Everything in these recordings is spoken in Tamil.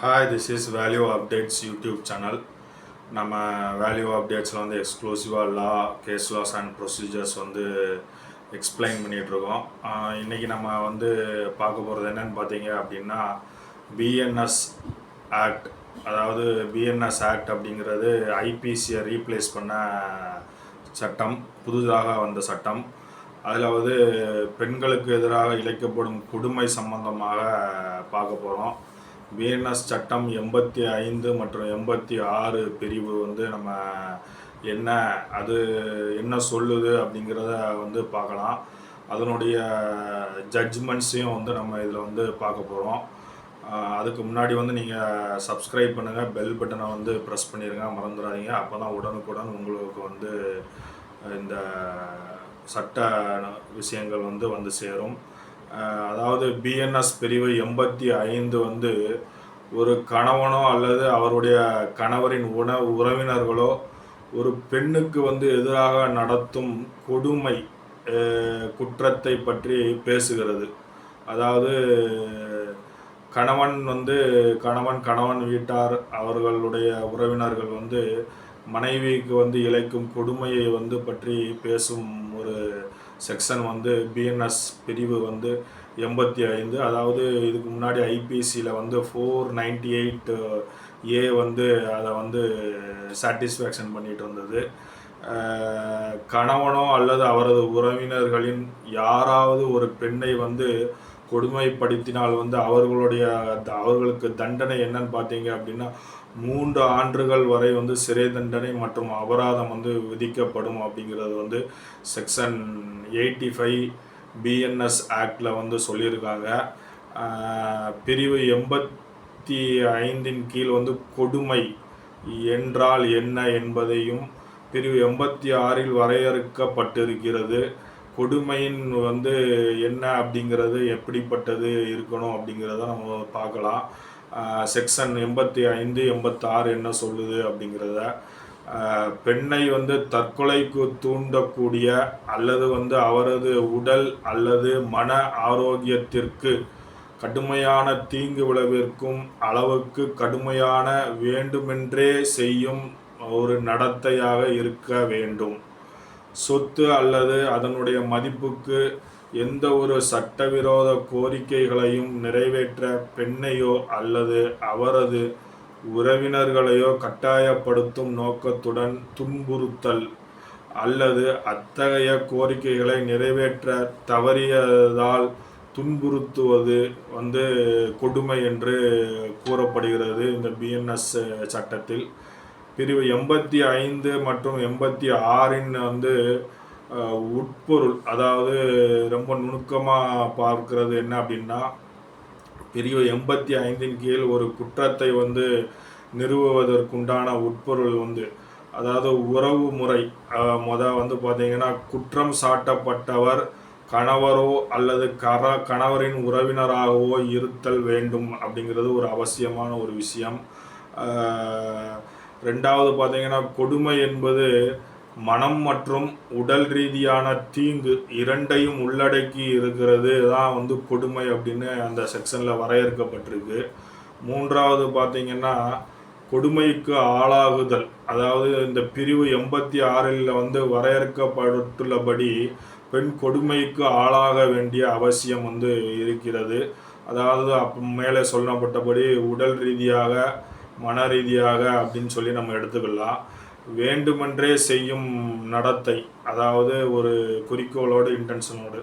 Hi, this is value updates YouTube channel. நம்ம வேல்யூ அப்டேட்ஸில் வந்து எக்ஸ்க்ளூசிவாக லா, கேஸ் லாஸ் அண்ட் ப்ரொசீஜர்ஸ் வந்து எக்ஸ்பிளைன் பண்ணிகிட்ருக்கோம். இன்றைக்கி நம்ம வந்து பார்க்க போகிறது என்னென்னு பார்த்தீங்க அப்படின்னா, பிஎன்எஸ் ஆக்ட். அதாவது பிஎன்எஸ் ஆக்ட் அப்படிங்கிறது ஐபிசியை ரீப்ளேஸ் பண்ண சட்டம், புதுதாக வந்த சட்டம். அதில் வந்து பெண்களுக்கு எதிராக இழைக்கப்படும் கொடுமை சம்பந்தமாக பார்க்க போகிறோம். பிஎன்எஸ் சட்டம் 85 மற்றும் 86 பிரிவு வந்து நம்ம என்ன அது என்ன சொல்லுது அப்படிங்கிறத வந்து பார்க்கலாம். அதனுடைய ஜட்ஜ்மெண்ட்ஸையும் வந்து நம்ம இதில் வந்து பார்க்க போகிறோம். அதுக்கு முன்னாடி வந்து நீங்கள் சப்ஸ்கிரைப் பண்ணுங்கள், பெல் பட்டனை வந்து ப்ரெஸ் பண்ணிடுங்க, மறந்துடாதீங்க. அப்போ தான் உடனுக்குடன் உங்களுக்கு வந்து இந்த சட்ட விஷயங்கள் வந்து சேரும். அதாவது பிஎன்எஸ் பிரிவு 85 வந்து ஒரு கணவனோ அல்லது அவருடைய கணவரின் உறவினர்களோ ஒரு பெண்ணுக்கு வந்து எதிராக நடத்தும் கொடுமை குற்றத்தை பற்றி பேசுகிறது. அதாவது கணவன் வீட்டார் அவர்களுடைய உறவினர்கள் வந்து மனைவிக்கு வந்து இழைக்கும் கொடுமையை வந்து பற்றி பேசும் ஒரு செக்ஷன் வந்து பிஎன்எஸ் பிரிவு வந்து 85. அதாவது இதுக்கு முன்னாடி ஐபிசியில் வந்து 498A வந்து அதை வந்து சாட்டிஸ்ஃபேக்ஷன் பண்ணிகிட்டு இருந்தது. கணவனோ அல்லது அவரது உறவினர்களின் யாராவது ஒரு பெண்ணை வந்து கொடுமைப்படுத்தினால் வந்து அவர்களுக்கு தண்டனை என்னன்னு பார்த்தீங்க அப்படின்னா 3 ஆண்டுகள் வரை வந்து சிறை தண்டனை மற்றும் அபராதம் வந்து விதிக்கப்படும் அப்படிங்கிறது வந்து செக்ஷன் 85 பிஎன்எஸ் ஆக்டில் வந்து சொல்லியிருக்காங்க. பிரிவு 85 கீழ் வந்து கொடுமை என்றால் என்ன என்பதையும் பிரிவு 86 வரையறுக்கப்பட்டிருக்கிறது. கொடுமையின் வந்து என்ன அப்படிங்கிறது, எப்படிப்பட்டது இருக்கணும் அப்படிங்கிறத நம்ம பார்க்கலாம். செக்ஷன் 85 86 என்ன சொல்லுது அப்படிங்கிறத, பெண்ணை வந்து தற்கொலைக்கு தூண்டக்கூடிய அல்லது வந்து அவரது உடல் அல்லது மன ஆரோக்கியத்திற்கு கடுமையான தீங்கு விளைவிக்கும் அளவுக்கு கடுமையான வேண்டுமென்றே செய்யும் ஒரு நடத்தையாக இருக்க வேண்டும். சொத்து அல்லது அதனுடைய மதிப்புக்கு எந்த ஒரு சட்டவிரோத கோரிக்கைகளையும் நிறைவேற்ற பெண்ணையோ அல்லது அவரது உறவினர்களையோ கட்டாயப்படுத்தும் நோக்கத்துடன் துன்புறுத்தல் அல்லது அத்தகைய கோரிக்கைகளை நிறைவேற்ற தவறியதால் துன்புறுத்துவது வந்து கொடுமை என்று கூறப்படுகிறது இந்த பிஎன்எஸ் சட்டத்தில். பிரிவு 85 மற்றும் 86 வந்து உட்பொருள், அதாவது ரொம்ப நுணுக்கமாக பார்க்கிறது என்ன அப்படின்னா, பிரிவு 85 கீழ் ஒரு குற்றத்தை வந்து நிறுவுவதற்குண்டான உட்பொருள் வந்து, அதாவது உறவு முறை வந்து பார்த்தீங்கன்னா, குற்றம் சாட்டப்பட்டவர் கணவரோ அல்லது கணவரின் உறவினராகவோ இருத்தல் வேண்டும் அப்படிங்கிறது ஒரு அவசியமான ஒரு விஷயம். ரெண்டாவது பார்த்தீங்கன்னா, கொடுமை என்பது மனம் மற்றும் உடல் ரீதியான தீங்கு இரண்டையும் உள்ளடக்கி இருக்கிறது தான் வந்து கொடுமை அப்படின்னு அந்த செக்ஷனில் வரையறுக்கப்பட்டிருக்கு. மூன்றாவது பார்த்தீங்கன்னா, கொடுமைக்கு ஆளாகுதல். அதாவது இந்த பிரிவு 86 வந்து வரையறுக்கப்பட்டுள்ளபடி பெண் கொடுமைக்கு ஆளாக வேண்டிய அவசியம் வந்து இருக்கிறது. அதாவது மேலே சொல்லப்பட்டபடி உடல் ரீதியாக, மன ரீதியாக அப்படின்னு சொல்லி நம்ம எடுத்துக்கலாம். வேண்டுமென்றே செய்யும் நடத்தை, அதாவது ஒரு குறிக்கோளோடு இன்டென்ஷனோடு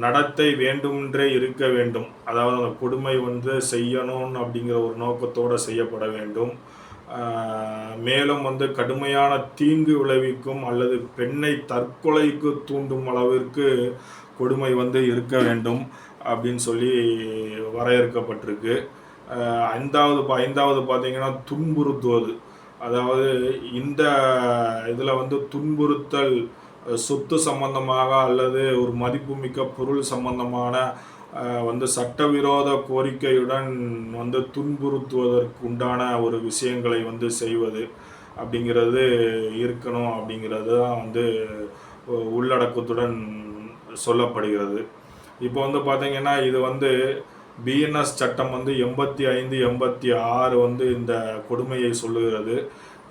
நடத்தை வேண்டுமென்றே இருக்க வேண்டும். அதாவது அந்த கொடுமை வந்து செய்யணும் அப்படிங்கிற ஒரு நோக்கத்தோடு செய்யப்பட வேண்டும். மேலும் வந்து கடுமையான தீங்கு விளைவிக்கும் அல்லது பெண்ணை தற்கொலைக்கு தூண்டும் அளவிற்கு கொடுமை வந்து இருக்க வேண்டும் அப்படின்னு சொல்லி வரையறுக்கப்பட்டிருக்கு. ஐந்தாவது பார்த்தீங்கன்னா, துன்புறுத்துவது. அதாவது இந்த இதில் வந்து துன்புறுத்தல் சொத்து சம்பந்தமாக அல்லது ஒரு மதிப்புமிக்க பொருள் சம்பந்தமான வந்து சட்டவிரோத கோரிக்கையுடன் வந்து துன்புறுத்துவதற்கு உண்டான ஒரு விஷயங்களை வந்து செய்வது அப்படிங்கிறது இருக்கணும் அப்படிங்கிறது தான் வந்து உள்ளடக்கத்துடன் சொல்லப்படுகிறது. இப்போ வந்து பார்த்திங்கன்னா, இது வந்து பிஎன்எஸ் சட்டம் வந்து 85 86 வந்து இந்த கொடுமையை சொல்லுகிறது.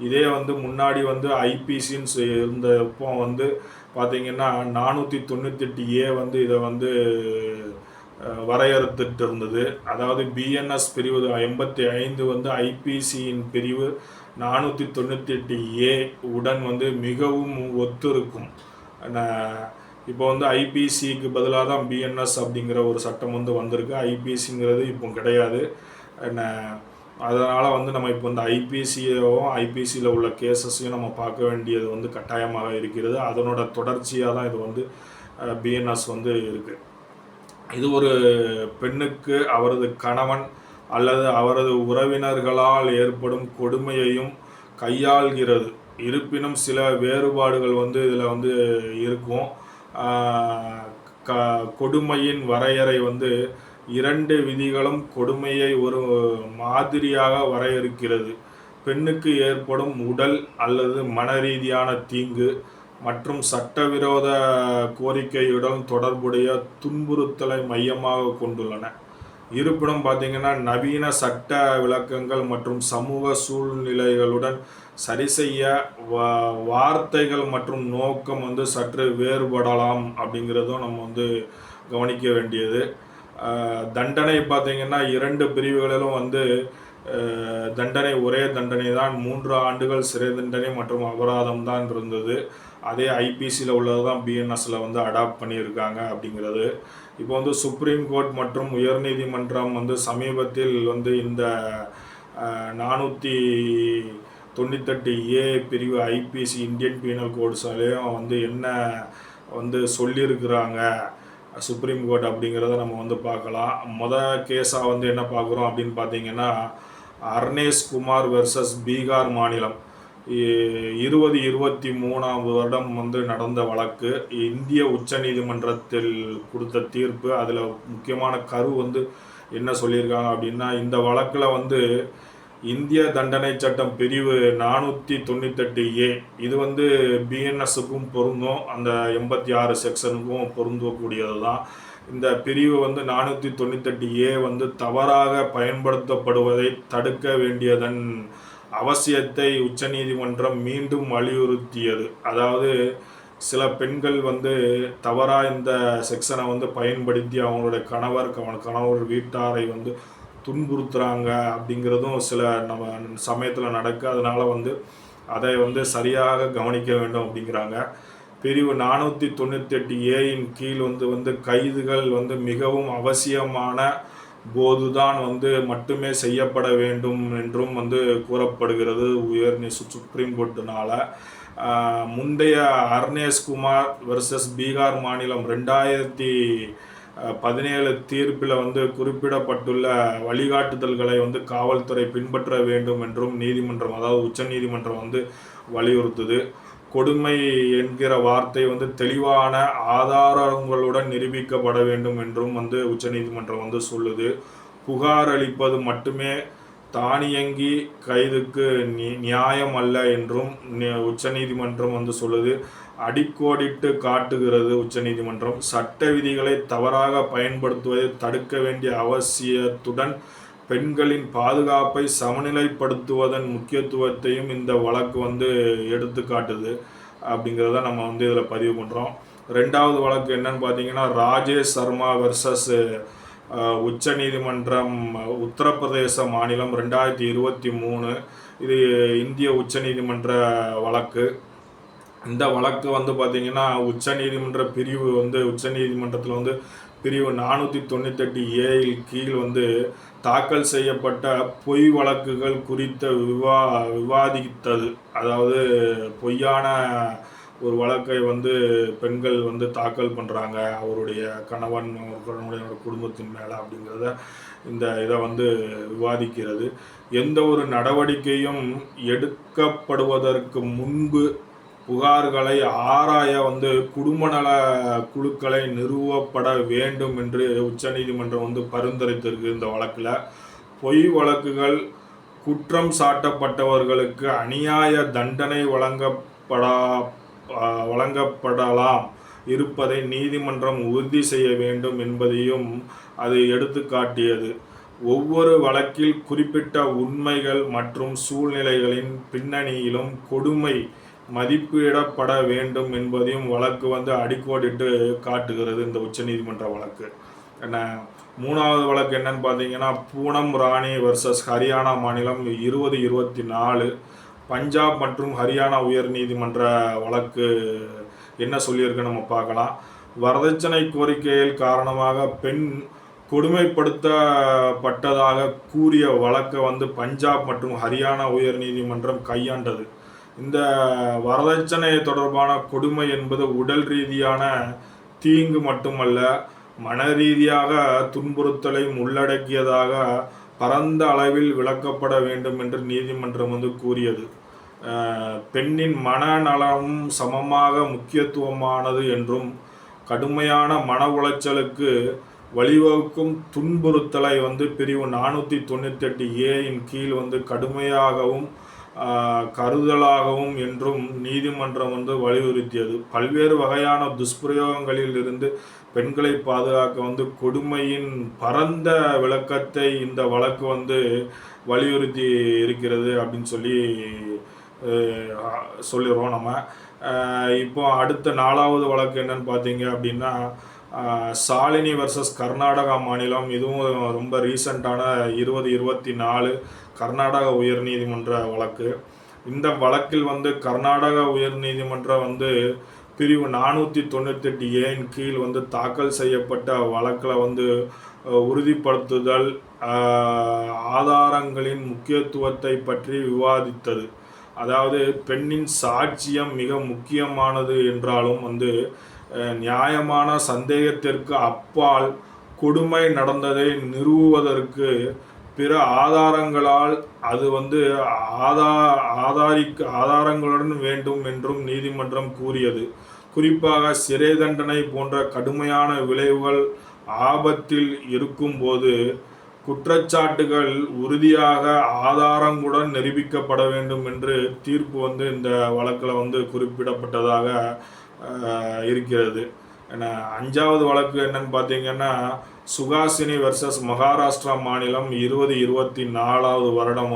இதே வந்து முன்னாடி வந்து ஐபிசின்னு இருந்தப்போ வந்து பார்த்திங்கன்னா 498A வந்து இதை வந்து வரையறுத்துட்டு இருந்தது. அதாவது பிஎன்எஸ் பிரிவு 85 வந்து ஐபிசியின் பிரிவு 498A உடன் வந்து மிகவும் ஒத்து இருக்கும். இப்போ வந்து ஐபிசிக்கு பதிலாக தான் பிஎன்எஸ் அப்படிங்கிற ஒரு சட்டம் வந்து வந்திருக்கு. ஐபிசிங்கிறது இப்போ கிடையாது. அதனால் வந்து நம்ம இப்போ இந்த ஐபிசியில் உள்ள கேசஸையும் நம்ம பார்க்க வேண்டியது வந்து கட்டாயமாக இருக்கிறது. அதனோட தொடர்ச்சியாக தான் இது வந்து பிஎன்எஸ் வந்து இருக்குது. இது ஒரு பெண்ணுக்கு அவரது கணவன் அல்லது அவரது உறவினர்களால் ஏற்படும் கொடுமையையும் கையாள்கிறது. இருப்பினும் சில வேறுபாடுகள் வந்து இதில் வந்து இருக்கும். கொடுமையின் வரையறை வந்து 2 விதிகளும் கொடுமையை ஒரு மாதிரியாக வரையறுக்கிறது. பெண்ணுக்கு ஏற்படும் உடல் அல்லது மன ரீதியான தீங்கு மற்றும் சட்டவிரோத கோரிக்கையுடன் தொடர்புடைய துன்புறுத்தலை மையமாக கொண்டுள்ளன. இருப்பினும் பார்த்திங்கன்னா நவீன சட்ட விளக்கங்கள் மற்றும் சமூக சூழ்நிலைகளுடன் சரிசெய்ய வார்த்தைகள் மற்றும் நோக்கம் வந்து சற்று வேறுபடலாம் அப்படிங்கிறதும் நம்ம வந்து கவனிக்க வேண்டியது. தண்டனை பார்த்திங்கன்னா 2 பிரிவுகளிலும் வந்து தண்டனை ஒரே தண்டனை தான். 3 ஆண்டுகள் சிறை தண்டனை மற்றும் அபராதம் தான் இருந்தது. அதே ஐபிசியில் உள்ளது தான் பிஎன்எஸில் வந்து அடாப்ட் பண்ணியிருக்காங்க அப்படிங்கிறது. இப்போ வந்து சுப்ரீம் கோர்ட் மற்றும் உயர்நீதிமன்றம் வந்து சமீபத்தில் வந்து இந்த 498A பிரிவு ஐபிசி இந்தியன் பீனல் கோட்ஸ்லையும் வந்து என்ன வந்து சொல்லியிருக்கிறாங்க சுப்ரீம் கோர்ட் அப்படிங்கிறத நம்ம வந்து பார்க்கலாம். கேஸாக வந்து என்ன பார்க்குறோம் அப்படின்னு பார்த்தீங்கன்னா, அர்னேஷ் குமார் வெர்சஸ் பீகார் மாநிலம் 2023 வருடம் வந்து நடந்த வழக்கு. இந்திய உச்ச நீதிமன்றத்தில் கொடுத்த தீர்ப்பு. அதில் முக்கியமான கரு வந்து என்ன சொல்லியிருக்காங்க அப்படின்னா, இந்த வழக்கில் வந்து இந்திய தண்டனை சட்டம் பிரிவு 498A இது வந்து பிஎன்எஸ்ஸுக்கும் பொருந்தும், அந்த 86 செக்ஷனுக்கும் பொருந்தக்கூடியது தான். இந்த பிரிவு வந்து 498A வந்து தவறாக பயன்படுத்தப்படுவதை தடுக்க வேண்டியதன் அவசியத்தை உச்சநீதிமன்றம் மீண்டும் வலியுறுத்தியது. அதாவது சில பெண்கள் வந்து தவறாக இந்த செக்ஷனை வந்து பயன்படுத்தி அவங்களுடைய கணவர் வீட்டாரை வந்து துன்புறுத்துகிறாங்க அப்படிங்கிறதும் சில நம்ம சமயத்தில் நடக்க. அதனால் வந்து அதை வந்து சரியாக கவனிக்க வேண்டும் அப்படிங்கிறாங்க. பிரிவு 498A கீழ் வந்து கைதுகள் வந்து மிகவும் அவசியமான போதுதான் வந்து மட்டுமே செய்யப்பட வேண்டும் என்றும் வந்து கூறப்படுகிறது சுப்ரீம் கோர்ட்டுனால. முந்தைய அர்னேஷ் குமார் வெர்சஸ் பீகார் மாநிலம் 2017 தீர்ப்பில் வந்து குறிப்பிடப்பட்டுள்ள வழிகாட்டுதல்களை வந்து காவல்துறை பின்பற்ற வேண்டும் என்றும் நீதிமன்றம், அதாவது உச்ச நீதிமன்றம் வந்து வலியுறுத்துது. கொடுமை என்கிற வார்த்தை வந்து தெளிவான ஆதாரங்களுடன் நிரூபிக்கப்பட வேண்டும் என்றும் வந்து உச்சநீதிமன்றம் வந்து சொல்லுது. புகார் அளிப்பது மட்டுமே தானியங்கி கைதுக்கு நியாயம் அல்ல என்றும் உச்சநீதிமன்றம் வந்து சொல்லுது. அடிக்கோடிட்டு காட்டுகிறது உச்சநீதிமன்றம். சட்ட விதிகளை தவறாக பயன்படுத்துவதை தடுக்க வேண்டிய அவசியத்துடன் பெண்களின் பாதுகாப்பை சமநிலைப்படுத்துவதன் முக்கியத்துவத்தையும் இந்த வழக்கு வந்து எடுத்து காட்டுது அப்படிங்கிறத நம்ம வந்து இதில் பதிவு பண்ணுறோம். 2வது வழக்கு என்னன்னு பார்த்தீங்கன்னா, ராஜேஷ் சர்மா வெர்சஸ் உச்ச நீதிமன்றம் உத்தரப்பிரதேச மாநிலம் 2023. இது இந்திய உச்ச நீதிமன்ற வழக்கு. இந்த வழக்கு வந்து பார்த்திங்கன்னா உச்சநீதிமன்ற பிரிவு வந்து உச்சநீதிமன்றத்தில் வந்து பிரிவு 498A கீழ் வந்து தாக்கல் செய்யப்பட்ட பொய் வழக்குகள் குறித்த விவாதித்தது. அதாவது பொய்யான ஒரு வழக்கை வந்து பெண்கள் வந்து தாக்கல் பண்ணுறாங்க அவருடைய கணவனுடைய குடும்பத்தின் மேலே அப்படிங்கிறத இந்த இதை வந்து விவாதிக்கிறது. எந்த ஒரு நடவடிக்கையும் எடுக்கப்படுவதற்கு முன்பு புகார்களை ஆராய வந்து குடும்ப நல குழுக்களை நிறுவப்பட வேண்டும் என்று உச்சநீதிமன்றம் வந்து பரிந்துரைத்திருக்கு. இந்த வழக்கில் பொய் வழக்குகள் குற்றம் சாட்டப்பட்டவர்களுக்கு அநியாய தண்டனை வழங்கப்படலாம் இருப்பதை நீதிமன்றம் உறுதி செய்ய வேண்டும் என்பதையும் அது எடுத்து காட்டியது. ஒவ்வொரு வழக்கில் குறிப்பிட்ட உண்மைகள் மற்றும் சூழ்நிலைகளின் பின்னணியிலும் கொடுமை மதிப்பிடப்பட வேண்டும் என்பதையும் வழக்கு அடிக்கோடிட்டு காட்டுகிறது இந்த உச்சநீதிமன்ற வழக்கு. என்ன 3வது வழக்கு என்னன்னு பார்த்தீங்கன்னா, பூனம் ராணி வர்சஸ் ஹரியானா மாநிலம் 2024 பஞ்சாப் மற்றும் ஹரியானா உயர் நீதிமன்ற வழக்கு என்ன சொல்லியிருக்குன்னு நம்ம பார்க்கலாம். வரதட்சணை கோரிக்கையில் காரணமாக பெண் கொடுமைப்படுத்தப்பட்டதாக கூறிய வழக்கை பஞ்சாப் மற்றும் ஹரியானா உயர் நீதிமன்றம் கையாண்டது. இந்த வரதட்சணை தொடர்பான கொடுமை என்பது உடல் ரீதியான தீங்கு மட்டுமல்ல, மன ரீதியாக துன்புறுத்தலையும் உள்ளடக்கியதாக பரந்த அளவில் விளக்கப்பட வேண்டும் என்று நீதிமன்றம் கூறியது. பெண்ணின் மனநலமும் சமமாக முக்கியத்துவமானது என்றும் கடுமையான மன உளைச்சலுக்கு வழிவகுக்கும் துன்புறுத்தலை பிரிவு 498A இன் கீழ் கடுமையாகவும் கருதலாகவும் என்றும் நீதிமன்றம் வலியுறுத்தியது. பல்வேறு வகையான துஷ்பிரயோகங்களில் இருந்து பெண்களை பாதுகாக்க கொடுமையின் பரந்த விளக்கத்தை இந்த வழக்கு வலியுறுத்தி இருக்கிறது அப்படின்னு சொல்லிடுறோம் நம்ம. இப்போ அடுத்த 4வது வழக்கு என்னன்னு பார்த்தீங்க அப்படின்னா, சாலினி வர்சஸ் கர்நாடகா மாநிலம். இதுவும் ரொம்ப ரீசண்டான 2024 கர்நாடக உயர் நீதிமன்ற வழக்கு. இந்த வழக்கில் கர்நாடக உயர் நீதிமன்றம் பிரிவு 498A இன் கீழ் தாக்கல் செய்யப்பட்ட வழக்கில் உறுதிப்படுத்துதல் ஆதாரங்களின் முக்கியத்துவத்தை பற்றி விவாதித்தது. அதாவது பெண்ணின் சாட்சியம் மிக முக்கியமானது என்றாலும் நியாயமான சந்தேகத்திற்கு அப்பால் கொடுமை நடந்ததை நிறுவுவதற்கு பிற ஆதாரங்களால் அது ஆதாரங்களுடன் வேண்டும் என்றும் நீதிமன்றம் கூறியது. குறிப்பாக சிறை தண்டனை போன்ற கடுமையான விளைவுகள் ஆபத்தில் இருக்கும்போது குற்றச்சாட்டுகள் உறுதியாக ஆதாரங்களுடன் நிரூபிக்கப்பட வேண்டும் என்று தீர்ப்பு இந்த வழக்கில் குறிப்பிடப்பட்டதாக இருக்கிறது. 5வது வழக்கு என்னன்னு பார்த்தீங்கன்னா, சுகாசினி வர்சஸ் மகாராஷ்டிரா மாநிலம் 2024 வருடம்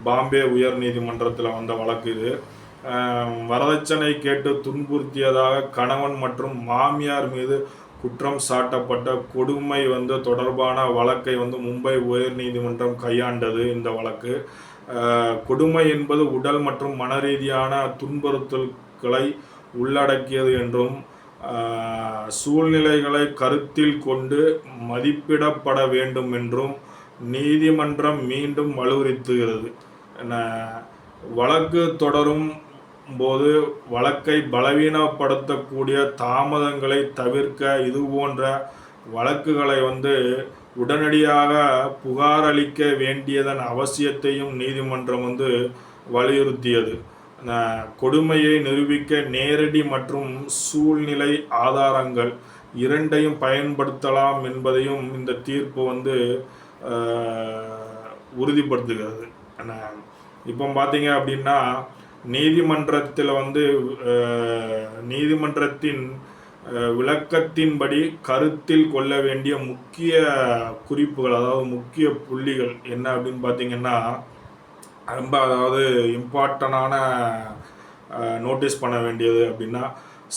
பாம்பே உயர் நீதிமன்றத்தில் வந்த வழக்கு இது. வரதட்சணை கேட்டு துன்புறுத்தியதாக கணவன் மற்றும் மாமியார் மீது குற்றம் சாட்டப்பட்ட கொடுமை தொடர்பான வழக்கை மும்பை உயர் நீதிமன்றம் கையாண்டது. இந்த வழக்கு கொடுமை என்பது உடல் மற்றும் மன ரீதியான துன்புறுத்தல்களை உள்ளடக்கியது என்றும் சூழ்நிலைகளை கருத்தில் கொண்டு மதிப்பிடப்பட வேண்டும் என்றும் நீதிமன்றம் மீண்டும் வலியுறுத்துகிறது. வழக்கு தொடரும் போது வழக்கை பலவீனப்படுத்தக்கூடிய தாமதங்களை தவிர்க்க இதுபோன்ற வழக்குகளை உடனடியாக புகாரளிக்க வேண்டியதன் அவசியத்தையும் நீதிமன்றம் வலியுறுத்தியது. கொடுமையை நிரூபிக்க நேரடி மற்றும் சூழ்நிலை ஆதாரங்கள் இரண்டையும் பயன்படுத்தலாம் என்பதையும் இந்த தீர்ப்பு உறுதிப்படுத்துகிறது. இப்போ பார்த்தீங்க அப்படின்னா, நீதிமன்றத்தில் நீதிமன்றத்தின் விளக்கத்தின்படி கருத்தில் கொள்ள வேண்டிய முக்கிய குறிப்புகள், அதாவது முக்கிய புள்ளிகள் என்ன அப்படின்னு பார்த்தீங்கன்னா, ரொம்ப இம்பார்ட்டண்டான நோட்டீஸ் பண்ண வேண்டியது அப்படின்னா,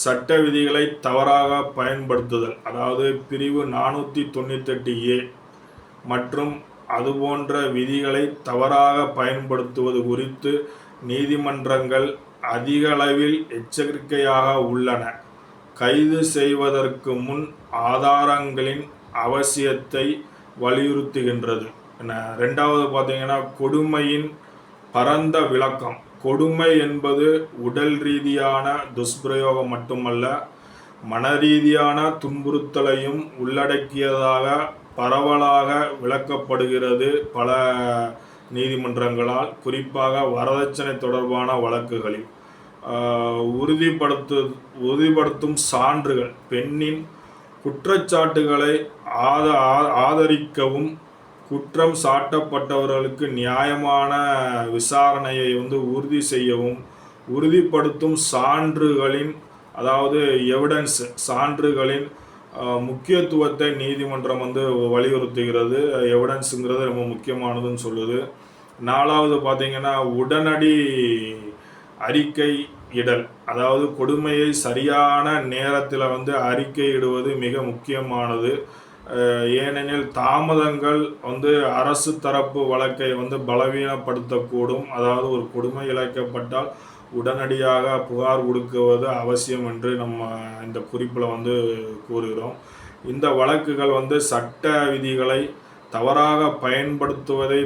சட்ட விதிகளை தவறாக பயன்படுத்துதல். அதாவது பிரிவு 498A மற்றும் அதுபோன்ற விதிகளை தவறாக பயன்படுத்துவது குறித்து நீதிமன்றங்கள் அதிக அளவில் எச்சரிக்கையாக உள்ளன. கைது செய்வதற்கு முன் ஆதாரங்களின் அவசியத்தை வலியுறுத்துகின்றது. 2வது பார்த்தீங்கன்னா, கொடுமையின் பரந்த விளக்கம். கொடுமை என்பது உடல் ரீதியான துஷ்பிரயோகம் மட்டுமல்ல, மன ரீதியான துன்புறுத்தலையும் உள்ளடக்கியதாக பரவலாக விளக்கப்படுகிறது பல நீதிமன்றங்களால், குறிப்பாக வரதட்சணை தொடர்பான வழக்குகளில். உறுதிப்படுத்தும் சான்றுகள். பெண்ணின் குற்றச்சாட்டுகளை ஆதரிக்கவும் குற்றம் சாட்டப்பட்டவர்களுக்கு நியாயமான விசாரணையை உறுதி செய்யவும் உறுதிப்படுத்தும் சான்றுகளின், அதாவது எவிடன்ஸ், சான்றுகளின் முக்கியத்துவத்தை நீதிமன்றம் வந்து வலியுறுத்துகிறது. எவிடன்ஸுங்கிறது ரொம்ப முக்கியமானதுன்னு சொல்லுது. 4வது பார்த்தீங்கன்னா உடனடி அறிக்கை இடல், அதாவது கொடுமையை சரியான நேரத்தில் வந்து அறிக்கையிடுவது மிக முக்கியமானது. ஏனெனில் தாமதங்கள் வந்து அரசு தரப்பு வழக்கை வந்து பலவீனப்படுத்தக்கூடும். அதாவது ஒரு கொடுமை இழைக்கப்பட்டால் உடனடியாக புகார் கொடுக்குவது அவசியம் என்று நம்ம இந்த குறிப்பில் வந்து கூறுகிறோம். இந்த வழக்குகள் வந்து சட்ட விதிகளை தவறாக பயன்படுத்துவதை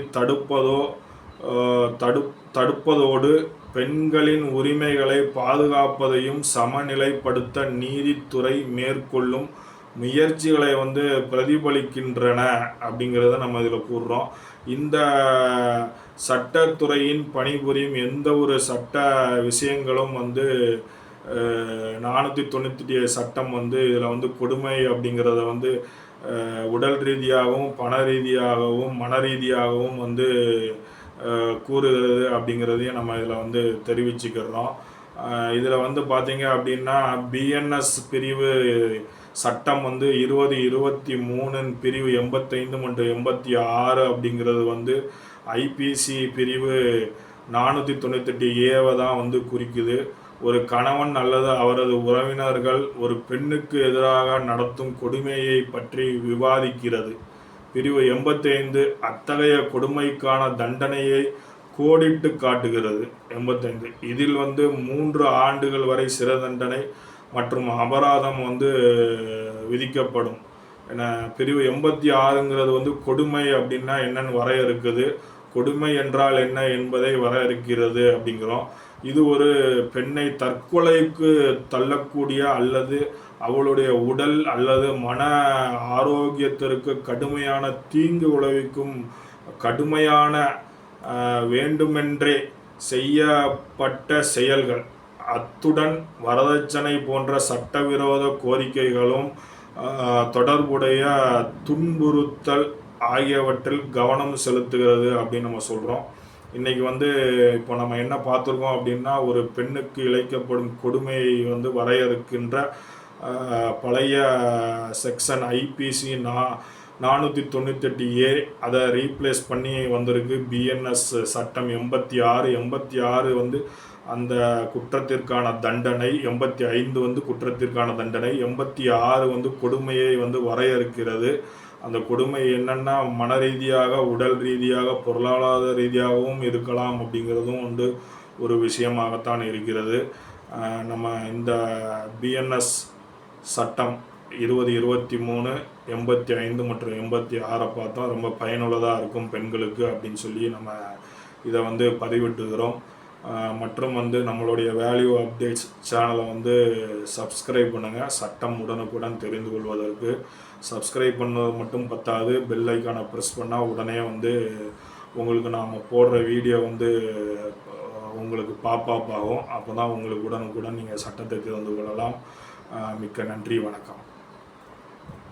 தடுப்பதோடு பெண்களின் உரிமைகளை பாதுகாப்பதையும் சமநிலைப்படுத்த நீதித்துறை மேற்கொள்ளும் முயற்சிகளை வந்து பிரதிபலிக்கின்றன அப்படிங்கிறத நம்ம இதில் கூறுறோம். இந்த சட்டத்துறையின் பணிபுரியும் எந்த ஒரு சட்ட விஷயங்களும் வந்து 498 சட்டம் வந்து இதில் வந்து கொடுமை அப்படிங்கிறத வந்து உடல் ரீதியாகவும் பண ரீதியாகவும் மன ரீதியாகவும் வந்து கூறுகிறது அப்படிங்கிறதையும் நம்ம இதில் வந்து தெரிவிச்சுக்கிறோம். இதில் வந்து பார்த்தீங்க அப்படின்னா பிஎன்எஸ் பிரிவு சட்டம் வந்து 2023 பிரிவு 85 மற்றும் 86 அப்படிங்கிறது வந்து ஐபிசி பிரிவு 498A தான் வந்து குறிக்குது. ஒரு கணவன் அல்லது அவரது உறவினர்கள் ஒரு பெண்ணுக்கு எதிராக நடத்தும் கொடுமையை பற்றி விவாதிக்கிறது. பிரிவு 85 அத்தகைய கொடுமைக்கான தண்டனையை கோடிட்டு காட்டுகிறது. 85 இதில் வந்து 3 ஆண்டுகள் வரை சிறை தண்டனை மற்றும் அபராதம் வந்து விதிக்கப்படும். ஏன்னா பிரிவு 86ங்கிறது வந்து கொடுமை அப்படின்னா என்னன்னு வரையறுக்குது. கொடுமை என்றால் என்ன என்பதை வரையறுக்கிறது அப்படிங்கிறோம். இது ஒரு பெண்ணை தற்கொலைக்கு தள்ளக்கூடிய அல்லது அவளுடைய உடல் அல்லது மன ஆரோக்கியத்திற்கு கடுமையான தீங்கு விளைவிக்கும் கடுமையான வேண்டுமென்றே செய்யப்பட்ட செயல்கள். அத்துடன் வரதட்சணை போன்ற சட்டவிரோத கோரிக்கைகளும் தொடர்புடைய துன்புறுத்தல் ஆகியவற்றில் கவனம் செலுத்துகிறது அப்படின்னு நம்ம சொல்கிறோம். இன்றைக்கி வந்து இப்போ நம்ம என்ன பார்த்துருக்கோம் அப்படின்னா ஒரு பெண்ணுக்கு இழைக்கப்படும் கொடுமையை வந்து வரையறுக்கின்ற பழைய செக்ஷன் ஐபிசி 498A அதை ரீப்ளேஸ் பண்ணி வந்திருக்கு பிஎன்எஸ் சட்டம் 86 வந்து அந்த குற்றத்திற்கான தண்டனை, 85 வந்து குற்றத்திற்கான தண்டனை, 86 வந்து கொடுமையை வந்து வரையறுக்கிறது. அந்த கொடுமை என்னென்னா மன ரீதியாக உடல் ரீதியாக பொருளாதார ரீதியாகவும் இருக்கலாம் அப்படிங்கிறதும் வந்து ஒரு விஷயமாகத்தான் இருக்கிறது. நம்ம இந்த பிஎன்எஸ் சட்டம் 2023, 85 மற்றும் 86 பார்த்தோம். ரொம்ப பயனுள்ளதாக இருக்கும் பெண்களுக்கு அப்படின்னு சொல்லி நம்ம இதை வந்து பதிவிட்டுகிறோம். மற்றும் வந்து நம்மளுடைய வேல்யூ அப்டேட்ஸ் சேனலை வந்து சப்ஸ்கிரைப் பண்ணுங்கள். சட்டம் உடனுக்குடன் தெரிந்து கொள்வதற்கு சப்ஸ்கிரைப் பண்ணது மட்டும் பத்தாது, பெல் ஐக்கானை ப்ரெஸ் பண்ணால் உடனே வந்து உங்களுக்கு நாம் போடுற வீடியோ வந்து உங்களுக்கு பாப்பாப் ஆகும். அப்போ தான் உங்களுக்கு உடனுக்குடன் நீங்கள் சட்டத்தை தெரிந்து கொள்ளலாம். மிக்க நன்றி, வணக்கம்.